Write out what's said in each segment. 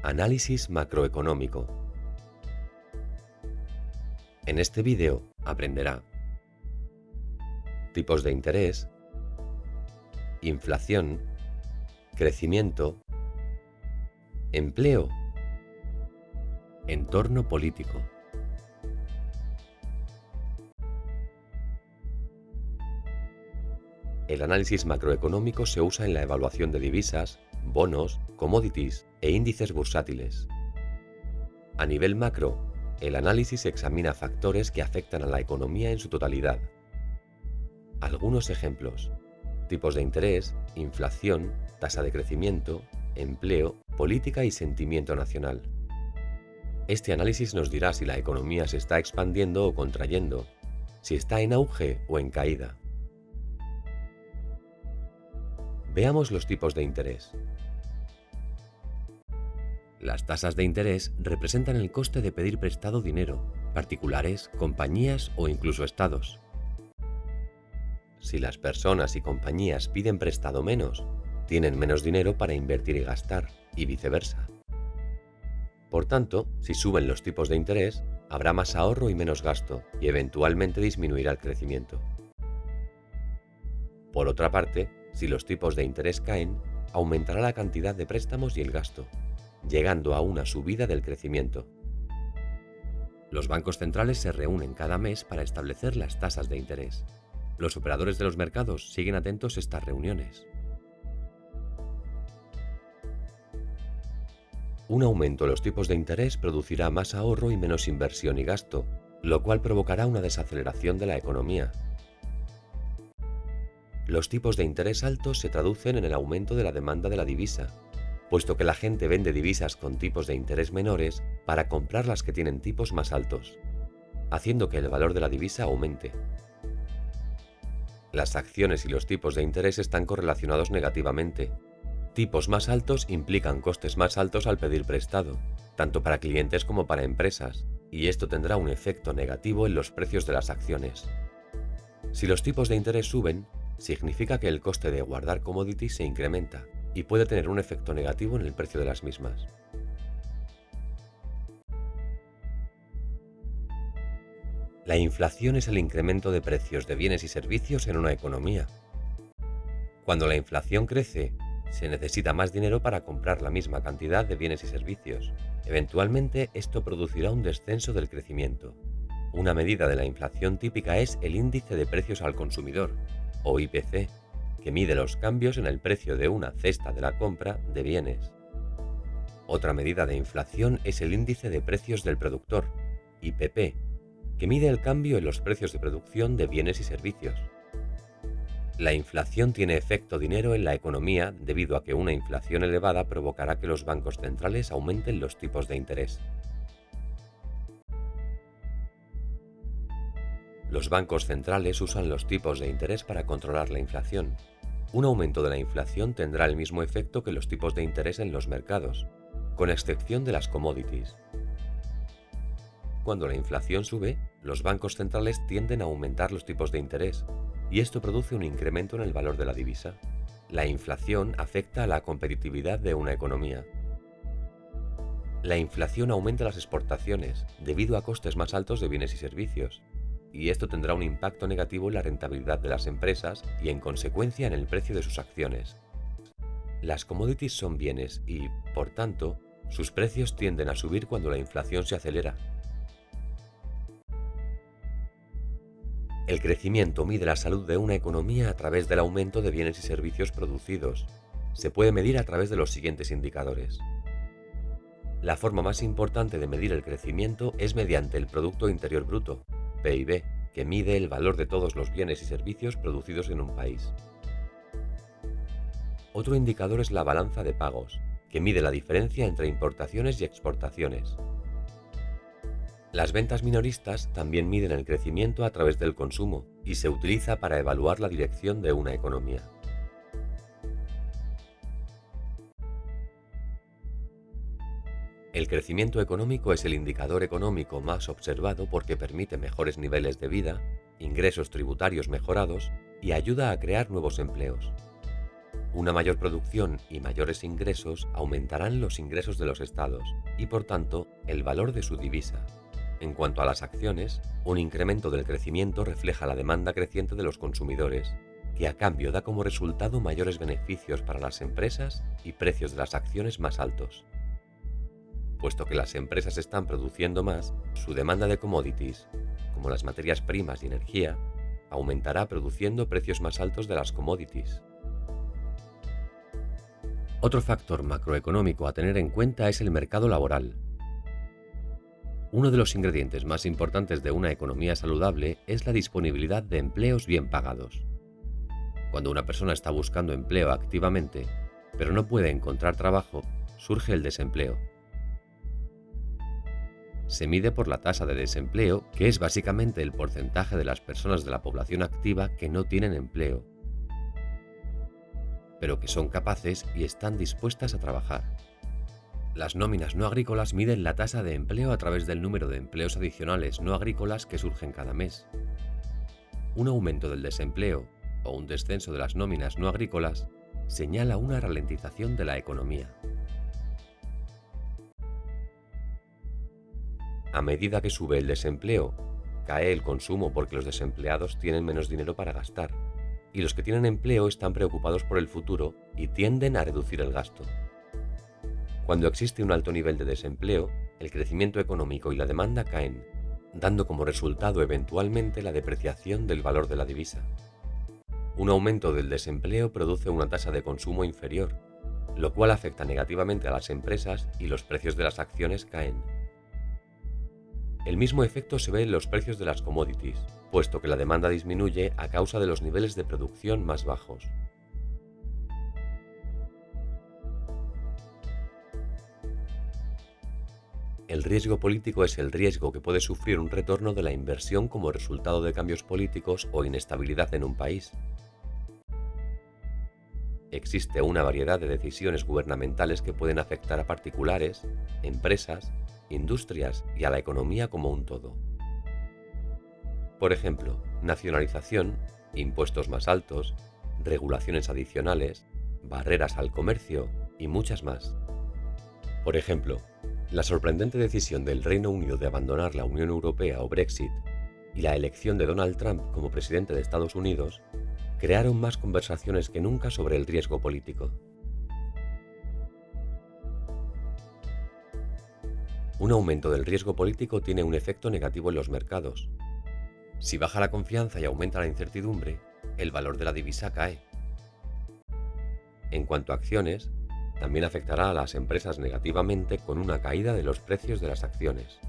Análisis macroeconómico. En este vídeo aprenderá tipos de interés, inflación, crecimiento, empleo, entorno político. El análisis macroeconómico se usa en la evaluación de divisas, bonos, commodities e índices bursátiles. A nivel macro, el análisis examina factores que afectan a la economía en su totalidad. Algunos ejemplos: tipos de interés, inflación, tasa de crecimiento, empleo, política y sentimiento nacional. Este análisis nos dirá si la economía se está expandiendo o contrayendo, si está en auge o en caída. Veamos los tipos de interés. Las tasas de interés representan el coste de pedir prestado dinero, particulares, compañías o incluso estados. Si las personas y compañías piden prestado menos, tienen menos dinero para invertir y gastar, y viceversa. Por tanto, si suben los tipos de interés, habrá más ahorro y menos gasto, y eventualmente disminuirá el crecimiento. Por otra parte, si los tipos de interés caen, aumentará la cantidad de préstamos y el gasto, llegando a una subida del crecimiento. Los bancos centrales se reúnen cada mes para establecer las tasas de interés. Los operadores de los mercados siguen atentos a estas reuniones. Un aumento en los tipos de interés producirá más ahorro y menos inversión y gasto, lo cual provocará una desaceleración de la economía. Los tipos de interés altos se traducen en el aumento de la demanda de la divisa, puesto que la gente vende divisas con tipos de interés menores para comprar las que tienen tipos más altos, haciendo que el valor de la divisa aumente. Las acciones y los tipos de interés están correlacionados negativamente. Tipos más altos implican costes más altos al pedir prestado, tanto para clientes como para empresas, y esto tendrá un efecto negativo en los precios de las acciones. Si los tipos de interés suben, significa que el coste de guardar commodities se incrementa y puede tener un efecto negativo en el precio de las mismas. La inflación es el incremento de precios de bienes y servicios en una economía. Cuando la inflación crece, se necesita más dinero para comprar la misma cantidad de bienes y servicios. Eventualmente, esto producirá un descenso del crecimiento. Una medida de la inflación típica es el índice de precios al consumidor, o IPC, que mide los cambios en el precio de una cesta de la compra de bienes. Otra medida de inflación es el índice de precios del productor, IPP, que mide el cambio en los precios de producción de bienes y servicios. La inflación tiene efecto dinero en la economía debido a que una inflación elevada provocará que los bancos centrales aumenten los tipos de interés. Los bancos centrales usan los tipos de interés para controlar la inflación. Un aumento de la inflación tendrá el mismo efecto que los tipos de interés en los mercados, con excepción de las commodities. Cuando la inflación sube, los bancos centrales tienden a aumentar los tipos de interés, y esto produce un incremento en el valor de la divisa. La inflación afecta a la competitividad de una economía. La inflación aumenta las exportaciones debido a costes más altos de bienes y servicios, y esto tendrá un impacto negativo en la rentabilidad de las empresas y en consecuencia en el precio de sus acciones. Las commodities son bienes y, por tanto, sus precios tienden a subir cuando la inflación se acelera. El crecimiento mide la salud de una economía a través del aumento de bienes y servicios producidos. Se puede medir a través de los siguientes indicadores. La forma más importante de medir el crecimiento es mediante el Producto Interior Bruto, PIB, que mide el valor de todos los bienes y servicios producidos en un país. Otro indicador es la balanza de pagos, que mide la diferencia entre importaciones y exportaciones. Las ventas minoristas también miden el crecimiento a través del consumo y se utiliza para evaluar la dirección de una economía. El crecimiento económico es el indicador económico más observado porque permite mejores niveles de vida, ingresos tributarios mejorados y ayuda a crear nuevos empleos. Una mayor producción y mayores ingresos aumentarán los ingresos de los estados y, por tanto, el valor de su divisa. En cuanto a las acciones, un incremento del crecimiento refleja la demanda creciente de los consumidores, que a cambio da como resultado mayores beneficios para las empresas y precios de las acciones más altos. Puesto que las empresas están produciendo más, su demanda de commodities, como las materias primas y energía, aumentará produciendo precios más altos de las commodities. Otro factor macroeconómico a tener en cuenta es el mercado laboral. Uno de los ingredientes más importantes de una economía saludable es la disponibilidad de empleos bien pagados. Cuando una persona está buscando empleo activamente, pero no puede encontrar trabajo, surge el desempleo. Se mide por la tasa de desempleo, que es básicamente el porcentaje de las personas de la población activa que no tienen empleo, pero que son capaces y están dispuestas a trabajar. Las nóminas no agrícolas miden la tasa de empleo a través del número de empleos adicionales no agrícolas que surgen cada mes. Un aumento del desempleo o un descenso de las nóminas no agrícolas señala una ralentización de la economía. A medida que sube el desempleo, cae el consumo porque los desempleados tienen menos dinero para gastar, y los que tienen empleo están preocupados por el futuro y tienden a reducir el gasto. Cuando existe un alto nivel de desempleo, el crecimiento económico y la demanda caen, dando como resultado eventualmente la depreciación del valor de la divisa. Un aumento del desempleo produce una tasa de consumo inferior, lo cual afecta negativamente a las empresas y los precios de las acciones caen. El mismo efecto se ve en los precios de las commodities, puesto que la demanda disminuye a causa de los niveles de producción más bajos. El riesgo político es el riesgo que puede sufrir un retorno de la inversión como resultado de cambios políticos o inestabilidad en un país. Existe una variedad de decisiones gubernamentales que pueden afectar a particulares, empresas, industrias y a la economía como un todo. Por ejemplo, nacionalización, impuestos más altos, regulaciones adicionales, barreras al comercio y muchas más. Por ejemplo, la sorprendente decisión del Reino Unido de abandonar la Unión Europea o Brexit y la elección de Donald Trump como presidente de Estados Unidos crearon más conversaciones que nunca sobre el riesgo político. Un aumento del riesgo político tiene un efecto negativo en los mercados. Si baja la confianza y aumenta la incertidumbre, el valor de la divisa cae. En cuanto a acciones, también afectará a las empresas negativamente con una caída de los precios de las acciones.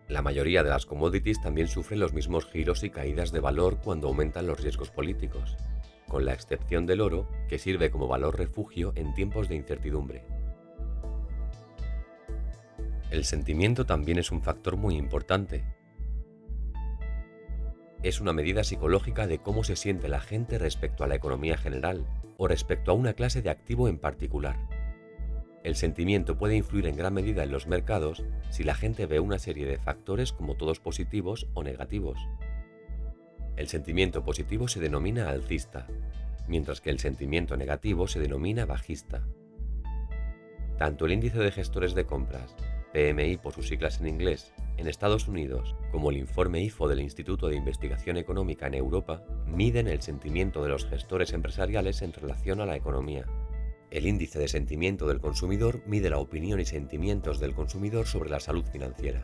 La mayoría de las commodities también sufren los mismos giros y caídas de valor cuando aumentan los riesgos políticos, con la excepción del oro, que sirve como valor refugio en tiempos de incertidumbre. El sentimiento también es un factor muy importante. Es una medida psicológica de cómo se siente la gente respecto a la economía general o respecto a una clase de activo en particular. El sentimiento puede influir en gran medida en los mercados si la gente ve una serie de factores como todos positivos o negativos. El sentimiento positivo se denomina alcista, mientras que el sentimiento negativo se denomina bajista. Tanto el índice de gestores de compras, PMI por sus siglas en inglés, en Estados Unidos, como el informe IFO del Instituto de Investigación Económica en Europa, miden el sentimiento de los gestores empresariales en relación a la economía. El índice de sentimiento del consumidor mide la opinión y sentimientos del consumidor sobre la salud financiera.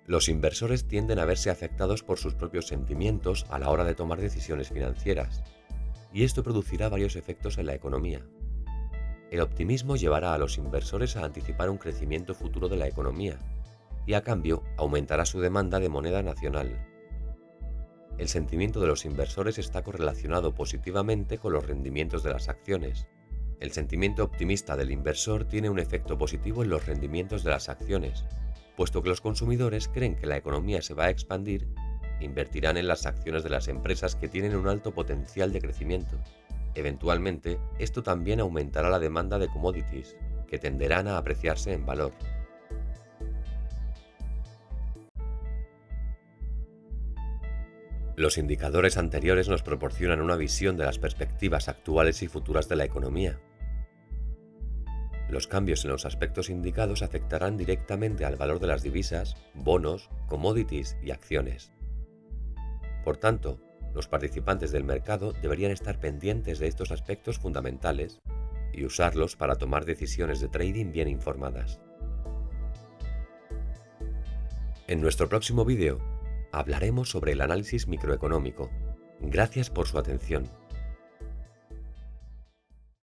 Los inversores tienden a verse afectados por sus propios sentimientos a la hora de tomar decisiones financieras, y esto producirá varios efectos en la economía. El optimismo llevará a los inversores a anticipar un crecimiento futuro de la economía, y a cambio aumentará su demanda de moneda nacional. El sentimiento de los inversores está correlacionado positivamente con los rendimientos de las acciones. El sentimiento optimista del inversor tiene un efecto positivo en los rendimientos de las acciones, puesto que los consumidores creen que la economía se va a expandir, invertirán en las acciones de las empresas que tienen un alto potencial de crecimiento. Eventualmente, esto también aumentará la demanda de commodities, que tenderán a apreciarse en valor. Los indicadores anteriores nos proporcionan una visión de las perspectivas actuales y futuras de la economía. Los cambios en los aspectos indicados afectarán directamente al valor de las divisas, bonos, commodities y acciones. Por tanto, los participantes del mercado deberían estar pendientes de estos aspectos fundamentales y usarlos para tomar decisiones de trading bien informadas. En nuestro próximo vídeo hablaremos sobre el análisis microeconómico. Gracias por su atención.